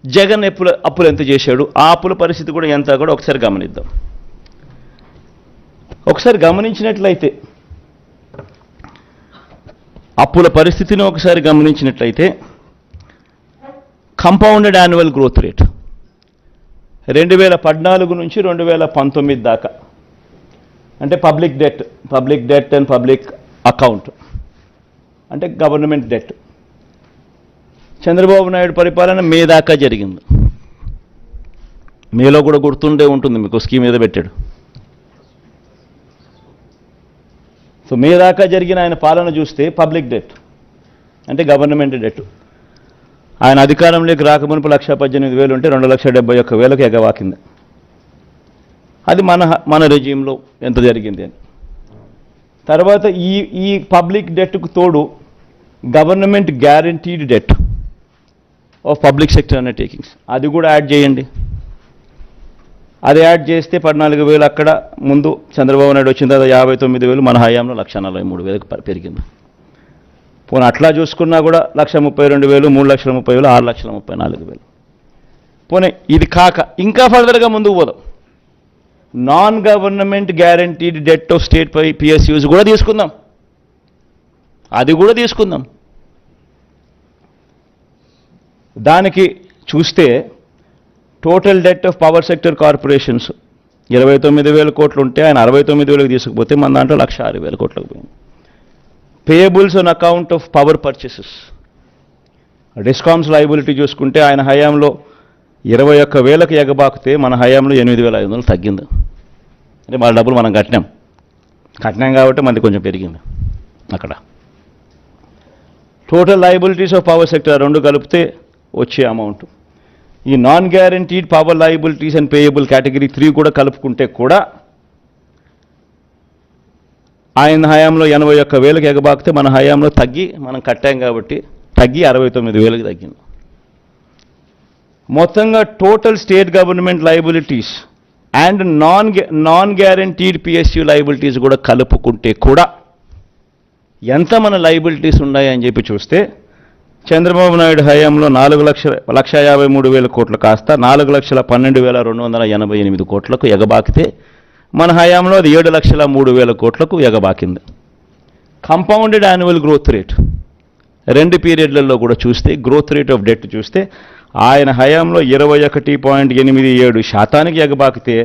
జగన్ అప్పులు ఎంత చేశాడు, ఆ అప్పుల పరిస్థితి కూడా ఎంత కూడా ఒకసారి గమనిద్దాం. ఒకసారి గమనించినట్లయితే అప్పుల పరిస్థితిని ఒకసారి గమనించినట్లయితే కంపౌండెడ్ యాన్యువల్ గ్రోత్ రేట్ 2014 నుంచి 2019 దాకా, అంటే public debt and public account అంటే గవర్నమెంట్ డెట్, చంద్రబాబు నాయుడు పరిపాలన మే దాకా జరిగింది. మేలో కూడా గుర్తుండే ఉంటుంది మీకు, స్కీమ్ మీద పెట్టాడు. సో మే దాకా జరిగిన ఆయన పాలన చూస్తే పబ్లిక్ డెట్ అంటే గవర్నమెంట్ డెట్, ఆయన అధికారంలోకి రాకమునుపు 1,18,000 ఉంటే 2,71,000కు ఎగవాకింది. అది మన రెజ్యూమ్లో ఎంత జరిగింది అని. తర్వాత ఈ పబ్లిక్ డెట్కు తోడు government guaranteed det of public sector undertakings, అది కూడా యాడ్ చేయండి. అది యాడ్ చేస్తే 14,000 అక్కడ ముందు చంద్రబాబు నాయుడు వచ్చిన తర్వాత 59,000, మన హయాంలో 1,43,000 పెరిగింది. పోనీ అట్లా చూసుకున్నా కూడా 1,32,000, 3,30,000, 6,34,000. పోనీ ఇది కాక ఇంకా ఫర్దర్గా ముందుకు పోదాం, non government guaranteed det of state PSUs కూడా తీసుకుందాం, అది కూడా తీసుకుందాం. దానికి చూస్తే total det of power sector corporations 29,000 కోట్లు ఉంటే ఆయన 69,000కి తీసుకుపోతే మన దాంట్లో 1,06,000 కోట్లకు పోయింది. Payables on account of power purchases, discoms liability చూసుకుంటే ఆయన హయాంలో 21,000కి ఎగబాకితే మన హయాంలో 8,500 తగ్గింది. అంటే మన డబ్బులు మనం కట్టినాం కాబట్టి మనది కొంచెం పెరిగింది అక్కడ. Total liabilities of power sector రెండు కలిపితే వచ్చే అమౌంట్, ఈ non guaranteed power liabilities and payable category 3 కూడా కలుపుకుంటే కూడా ఆయన హయాంలో 81,000కి ఎగబాకితే మన హయాంలో మనం కట్టాం కాబట్టి తగ్గి 69,000కి తగ్గింది. మొత్తంగా total state government liabilities and non guaranteed PSU liabilities కూడా కలుపుకుంటే కూడా ఎంత మన లయబిలిటీస్ ఉన్నాయని చెప్పి చూస్తే చంద్రబాబు నాయుడు హయాంలో 4,53,000 కోట్లు కాస్త 4,12,288 కోట్లకు ఎగబాకితే మన హయాంలో అది 7,03,000 కోట్లకు ఎగబాకింది. కంపౌండెడ్ యాన్యువల్ గ్రోత్ రేట్ రెండు పీరియడ్లలో కూడా చూస్తే గ్రోత్ రేట్ ఆఫ్ డెట్ చూస్తే ఆయన హయాంలో 21.87% ఎగబాకితే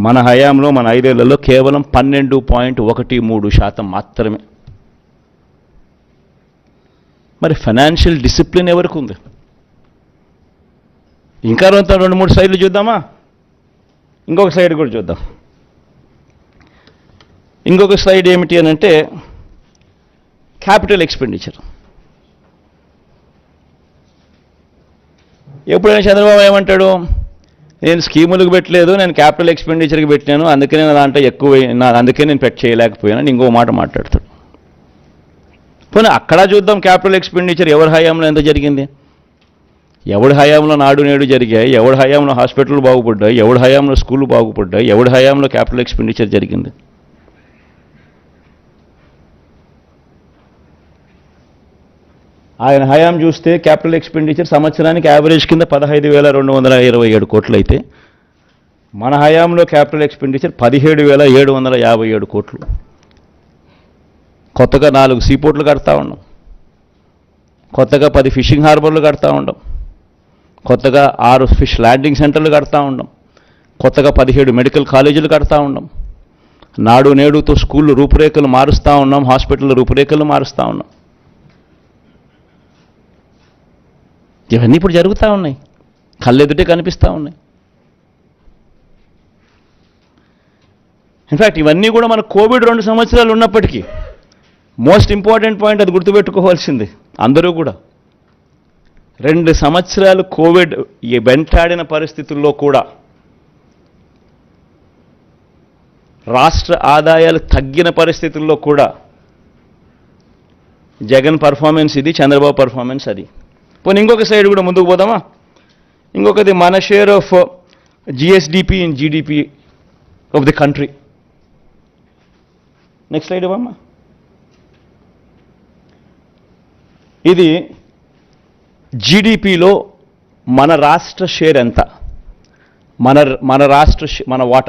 మన హయాంలో మన 5 ఏళ్లలో కేవలం 12.13% మాత్రమే. మరి ఫైనాన్షియల్ డిసిప్లిన్ ఎవరికి ఉంది? ఇంకా 2-3 స్లైడ్లు చూద్దామా? ఇంకొక స్లైడ్ కూడా చూద్దాం. ఇంకొక స్లైడ్ ఏమిటి అని అంటే క్యాపిటల్ ఎక్స్పెండిచర్. ఎప్పుడైనా చంద్రబాబు ఏమంటాడు, నేను స్కీములకు పెట్టలేదు, నేను క్యాపిటల్ ఎక్స్పెండిచర్కి పెట్టినాను, అందుకనే నా దాంట్లో ఎక్కువ, అందుకే నేను చేయలేకపోయాను, ఇంకో మాట మాట్లాడతాడు. పోనీ అక్కడ చూద్దాం క్యాపిటల్ ఎక్స్పెండిచర్ ఎవరి హయాంలో ఎంత జరిగింది, ఎవడి హయాంలో నాడు నేడు జరిగాయి, ఎవడి హయాంలో హాస్పిటల్ బాగుపడ్డాయి, ఎవడి హయాంలో స్కూళ్ళు బాగుపడ్డాయి, ఎవడి హయాంలో క్యాపిటల్ ఎక్స్పెండిచర్ జరిగింది. ఆయన హయాం చూస్తే క్యాపిటల్ ఎక్స్పెండిచర్ సంవత్సరానికి యావరేజ్ కింద 15,227 కోట్లు అయితే మన హయాంలో క్యాపిటల్ ఎక్స్పెండిచర్ 17,757 కోట్లు. కొత్తగా 4 సీపోర్ట్లు కడతా ఉన్నాం, కొత్తగా 10 ఫిషింగ్ హార్బర్లు కడతా ఉన్నాం, కొత్తగా 6 ఫిష్ ల్యాండింగ్ సెంటర్లు కడతా ఉన్నాం, కొత్తగా 17 మెడికల్ కాలేజీలు కడతా ఉన్నాం, నాడు నేడుతో స్కూళ్ళు రూపురేఖలు మారుస్తూ ఉన్నాం, హాస్పిటల్ రూపురేఖలు మారుస్తూ ఉన్నాం. ఇవన్నీ ఇప్పుడు జరుగుతూ ఉన్నాయి, కళ్ళెదుటే కనిపిస్తూ ఉన్నాయి. ఇన్ఫ్యాక్ట్ ఇవన్నీ కూడా మన కోవిడ్ 2 సంవత్సరాలు ఉన్నప్పటికీ మోస్ట్ ఇంపార్టెంట్ పాయింట్ అది గుర్తుపెట్టుకోవాల్సింది అందరూ కూడా, 2 సంవత్సరాలు కోవిడ్ వెంటాడిన పరిస్థితుల్లో కూడా రాష్ట్ర ఆదాయాలు తగ్గిన పరిస్థితుల్లో కూడా జగన్ పర్ఫార్మెన్స్ ఇది, చంద్రబాబు పర్ఫార్మెన్స్ అది. పోనీ ఇంకొక సైడ్ కూడా ముందుకు పోదామా? ఇంకొకది మన share of GSDP in GDP of the country. Next slide ఇవ్వమ్మా. ఇది జీడిపిలో మన రాష్ట్ర షేర్ ఎంత, మన రాష్ట్ర మన వాటా